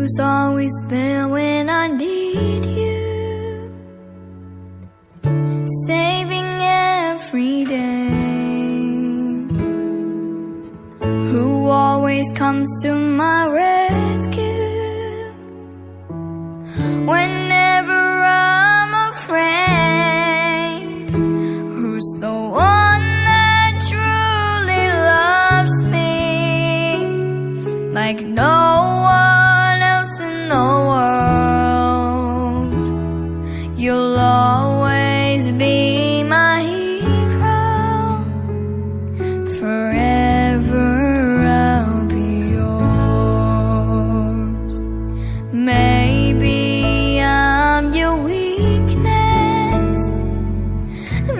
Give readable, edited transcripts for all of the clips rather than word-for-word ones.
who's always there when I need you, saving every day, who always comes to my rescue whenever I'm afraid, who's the one that truly loves me like no one else in the world. You'll always be my hero, forever I'll be yours. Maybe I'm your weakness,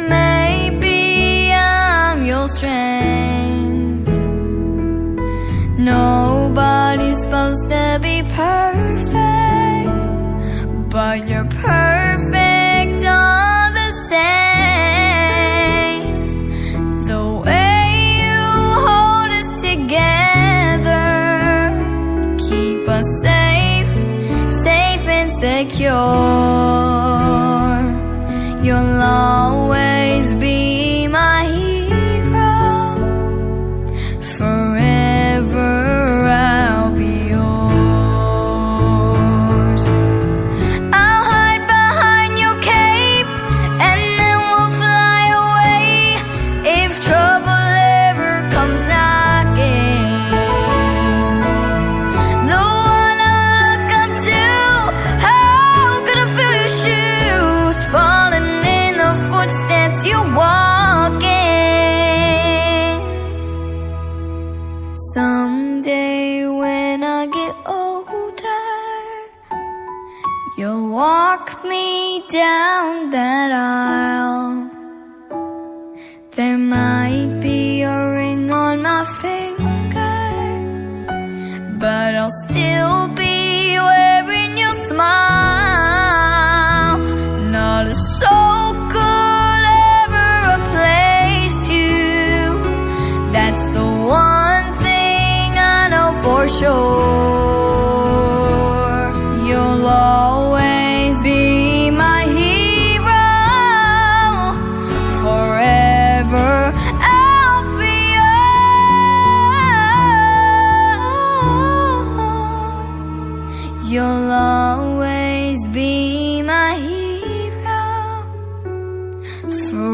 maybe I'm your strength. Nobody's supposed to be perfect, but you're perfect all the same. The way you hold us together, keep us safe, safe and secure. You'll always be my hero, forever I'll be yours. I'll hide behind your cape and then we'll fly away if trouble ever comes knocking. The one I look up to, how could I feel your shoes falling in the footsteps you're walking? Someday when I get older, you'll walk me down that aisle. There might be a ring on my finger, but I'll still be wearing your smile. Not a soul could ever replace you. That's the one thing I know for sure. You'll always be my hero, forever I'll be yours. You'll always be my hero, forever